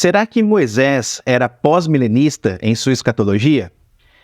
será que Moisés era pós-milenista em sua escatologia?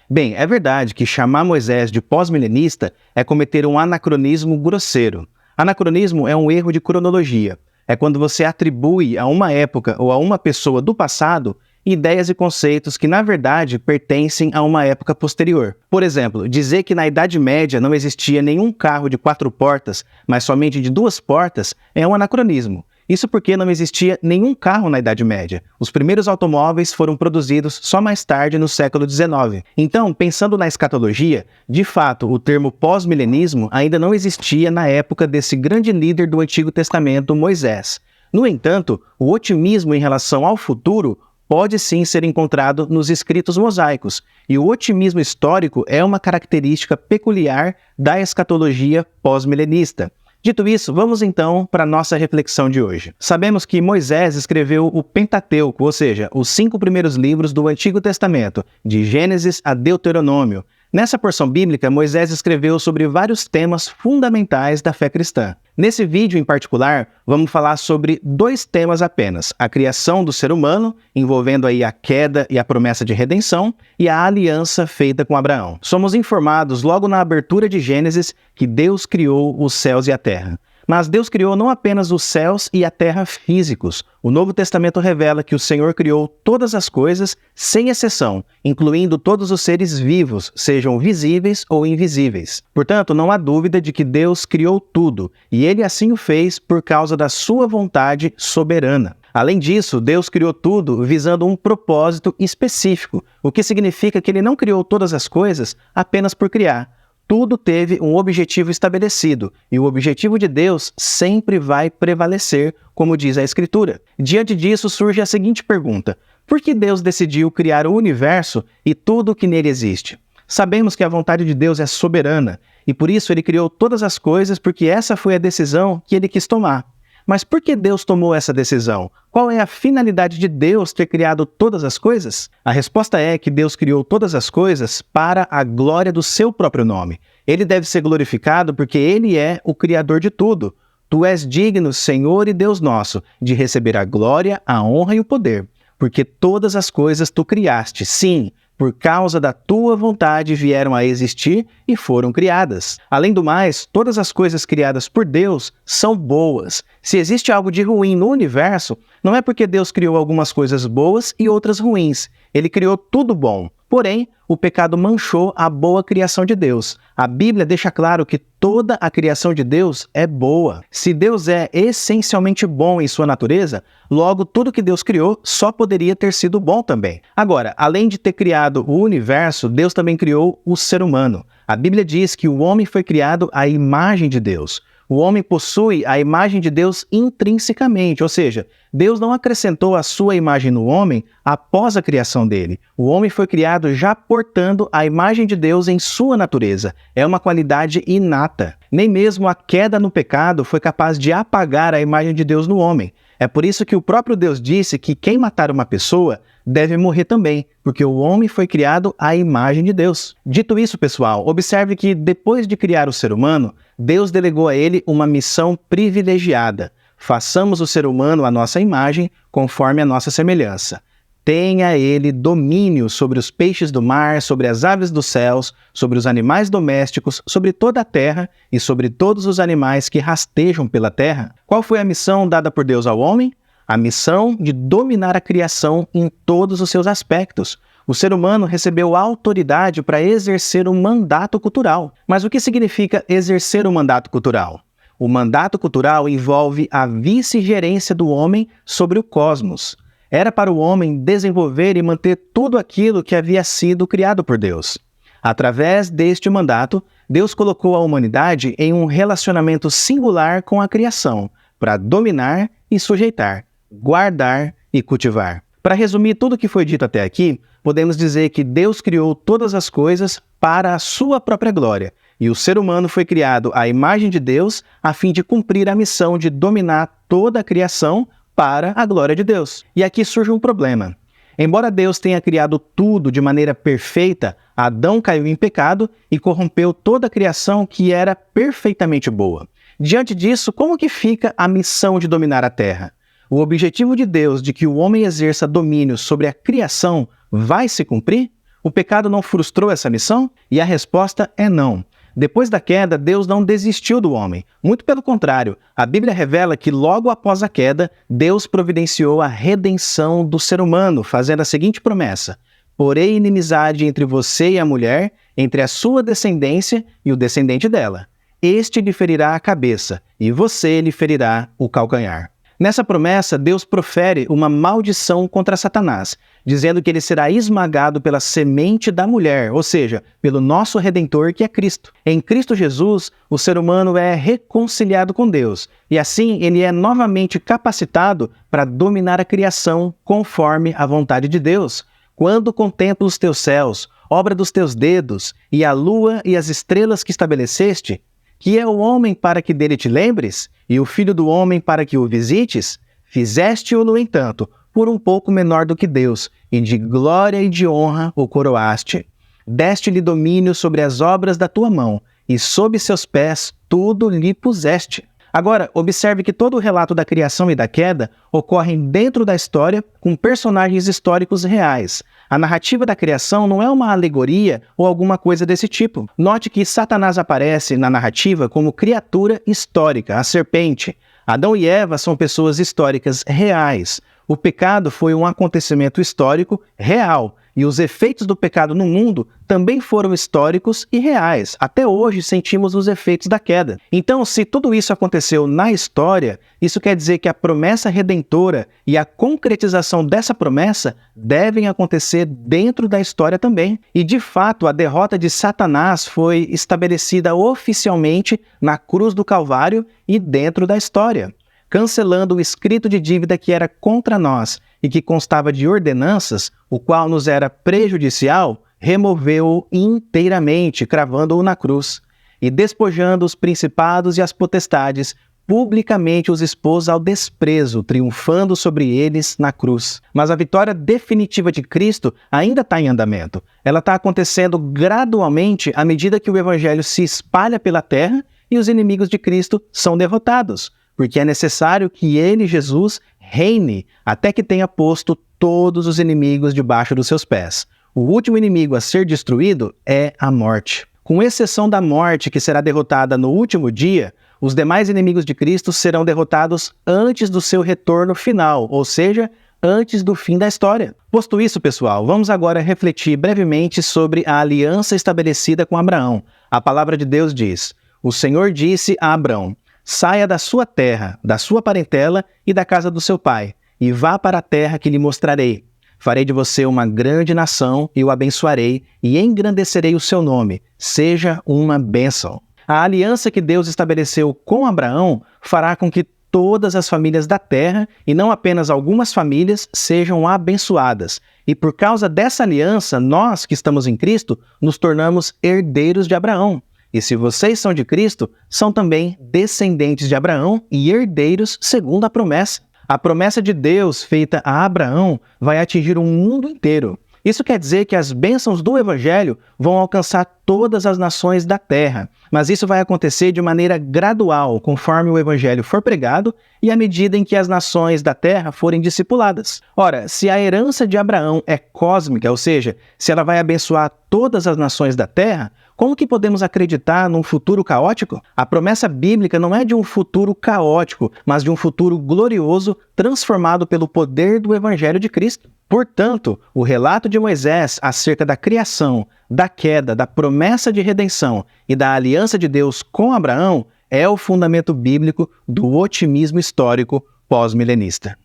Bem, é verdade que chamar Moisés de pós-milenista é cometer um anacronismo grosseiro. Anacronismo é um erro de cronologia. É quando você atribui a uma época ou a uma pessoa do passado ideias e conceitos que, na verdade, pertencem a uma época posterior. Por exemplo, dizer que na Idade Média não existia nenhum carro de 4 portas, mas somente de 2 portas, é um anacronismo. Isso porque não existia nenhum carro na Idade Média. Os primeiros automóveis foram produzidos só mais tarde, no século XIX. Então, pensando na escatologia, de fato, o termo pós-milenismo ainda não existia na época desse grande líder do Antigo Testamento, Moisés. No entanto, o otimismo em relação ao futuro pode sim ser encontrado nos escritos mosaicos, e o otimismo histórico é uma característica peculiar da escatologia pós-milenista. Dito isso, vamos então para a nossa reflexão de hoje. Sabemos que Moisés escreveu o Pentateuco, ou seja, os 5 primeiros livros do Antigo Testamento, de Gênesis a Deuteronômio. Nessa porção bíblica, Moisés escreveu sobre vários temas fundamentais da fé cristã. Nesse vídeo em particular, vamos falar sobre 2 temas apenas: a criação do ser humano, envolvendo aí a queda e a promessa de redenção, e a aliança feita com Abraão. Somos informados logo na abertura de Gênesis que Deus criou os céus e a terra. Mas Deus criou não apenas os céus e a terra físicos. O Novo Testamento revela que o Senhor criou todas as coisas, sem exceção, incluindo todos os seres vivos, sejam visíveis ou invisíveis. Portanto, não há dúvida de que Deus criou tudo, e Ele assim o fez por causa da sua vontade soberana. Além disso, Deus criou tudo visando um propósito específico, o que significa que Ele não criou todas as coisas apenas por criar. Tudo teve um objetivo estabelecido, e o objetivo de Deus sempre vai prevalecer, como diz a Escritura. Diante disso surge a seguinte pergunta: por que Deus decidiu criar o universo e tudo o que nele existe? Sabemos que a vontade de Deus é soberana, e por isso Ele criou todas as coisas porque essa foi a decisão que Ele quis tomar. Mas por que Deus tomou essa decisão? Qual é a finalidade de Deus ter criado todas as coisas? A resposta é que Deus criou todas as coisas para a glória do seu próprio nome. Ele deve ser glorificado porque Ele é o Criador de tudo. Tu és digno, Senhor e Deus nosso, de receber a glória, a honra e o poder, porque todas as coisas tu criaste, sim, por causa da tua vontade vieram a existir e foram criadas. Além do mais, todas as coisas criadas por Deus são boas. Se existe algo de ruim no universo, não é porque Deus criou algumas coisas boas e outras ruins. Ele criou tudo bom. Porém, o pecado manchou a boa criação de Deus. A Bíblia deixa claro que toda a criação de Deus é boa. Se Deus é essencialmente bom em sua natureza, logo tudo que Deus criou só poderia ter sido bom também. Agora, além de ter criado o universo, Deus também criou o ser humano. A Bíblia diz que o homem foi criado à imagem de Deus. O homem possui a imagem de Deus intrinsecamente, ou seja, Deus não acrescentou a sua imagem no homem após a criação dele. O homem foi criado já portando a imagem de Deus em sua natureza. É uma qualidade inata. Nem mesmo a queda no pecado foi capaz de apagar a imagem de Deus no homem. É por isso que o próprio Deus disse que quem matar uma pessoa deve morrer também, porque o homem foi criado à imagem de Deus. Dito isso, pessoal, observe que depois de criar o ser humano, Deus delegou a ele uma missão privilegiada. Façamos o ser humano à nossa imagem, conforme a nossa semelhança. Tenha ele domínio sobre os peixes do mar, sobre as aves dos céus, sobre os animais domésticos, sobre toda a terra e sobre todos os animais que rastejam pela terra. Qual foi a missão dada por Deus ao homem? A missão de dominar a criação em todos os seus aspectos. O ser humano recebeu autoridade para exercer um mandato cultural. Mas o que significa exercer um mandato cultural? O mandato cultural envolve a vice-gerência do homem sobre o cosmos. Era para o homem desenvolver e manter tudo aquilo que havia sido criado por Deus. Através deste mandato, Deus colocou a humanidade em um relacionamento singular com a criação, para dominar e sujeitar, guardar e cultivar. Para resumir tudo o que foi dito até aqui, podemos dizer que Deus criou todas as coisas para a sua própria glória, e o ser humano foi criado à imagem de Deus a fim de cumprir a missão de dominar toda a criação para a glória de Deus. E aqui surge um problema. Embora Deus tenha criado tudo de maneira perfeita, Adão caiu em pecado e corrompeu toda a criação que era perfeitamente boa. Diante disso, como que fica a missão de dominar a terra? O objetivo de Deus de que o homem exerça domínio sobre a criação vai se cumprir? O pecado não frustrou essa missão? E a resposta é não. Depois da queda, Deus não desistiu do homem. Muito pelo contrário, a Bíblia revela que logo após a queda, Deus providenciou a redenção do ser humano, fazendo a seguinte promessa: porém inimizade entre você e a mulher, entre a sua descendência e o descendente dela. Este lhe ferirá a cabeça, e você lhe ferirá o calcanhar. Nessa promessa, Deus profere uma maldição contra Satanás, dizendo que ele será esmagado pela semente da mulher, ou seja, pelo nosso Redentor, que é Cristo. Em Cristo Jesus, o ser humano é reconciliado com Deus, e assim ele é novamente capacitado para dominar a criação conforme a vontade de Deus. Quando contemplo os teus céus, obra dos teus dedos, e a lua e as estrelas que estabeleceste, que é o homem para que dele te lembres, e o filho do homem para que o visites, fizeste-o, no entanto, por um pouco menor do que Deus, e de glória e de honra o coroaste. Deste-lhe domínio sobre as obras da tua mão, e sob seus pés tudo lhe puseste. Agora, observe que todo o relato da criação e da queda ocorrem dentro da história com personagens históricos reais. A narrativa da criação não é uma alegoria ou alguma coisa desse tipo. Note que Satanás aparece na narrativa como criatura histórica, a serpente. Adão e Eva são pessoas históricas reais. O pecado foi um acontecimento histórico real, e os efeitos do pecado no mundo também foram históricos e reais. Até hoje sentimos os efeitos da queda. Então, se tudo isso aconteceu na história, isso quer dizer que a promessa redentora e a concretização dessa promessa devem acontecer dentro da história também. E, de fato, a derrota de Satanás foi estabelecida oficialmente na cruz do Calvário e dentro da história, cancelando o escrito de dívida que era contra nós e que constava de ordenanças, o qual nos era prejudicial, removeu-o inteiramente, cravando-o na cruz, e despojando os principados e as potestades, publicamente os expôs ao desprezo, triunfando sobre eles na cruz. Mas a vitória definitiva de Cristo ainda está em andamento. Ela está acontecendo gradualmente à medida que o Evangelho se espalha pela terra e os inimigos de Cristo são derrotados, porque é necessário que ele, Jesus, reine até que tenha posto todos os inimigos debaixo dos seus pés. O último inimigo a ser destruído é a morte. Com exceção da morte, que será derrotada no último dia, os demais inimigos de Cristo serão derrotados antes do seu retorno final, ou seja, antes do fim da história. Posto isso, pessoal, vamos agora refletir brevemente sobre a aliança estabelecida com Abraão. A palavra de Deus diz: o Senhor disse a Abraão: saia da sua terra, da sua parentela e da casa do seu pai, e vá para a terra que lhe mostrarei. Farei de você uma grande nação e o abençoarei, e engrandecerei o seu nome. Seja uma bênção. A aliança que Deus estabeleceu com Abraão fará com que todas as famílias da terra, e não apenas algumas famílias, sejam abençoadas. E por causa dessa aliança, nós que estamos em Cristo, nos tornamos herdeiros de Abraão. E se vocês são de Cristo, são também descendentes de Abraão e herdeiros segundo a promessa. A promessa de Deus feita a Abraão vai atingir o mundo inteiro. Isso quer dizer que as bênçãos do Evangelho vão alcançar todas as nações da terra, mas isso vai acontecer de maneira gradual, conforme o Evangelho for pregado e à medida em que as nações da terra forem discipuladas. Ora, se a herança de Abraão é cósmica, ou seja, se ela vai abençoar todas as nações da terra, como que podemos acreditar num futuro caótico? A promessa bíblica não é de um futuro caótico, mas de um futuro glorioso transformado pelo poder do Evangelho de Cristo. Portanto, o relato de Moisés acerca da criação, da queda, da promessa de redenção e da aliança de Deus com Abraão é o fundamento bíblico do otimismo histórico pós-milenista.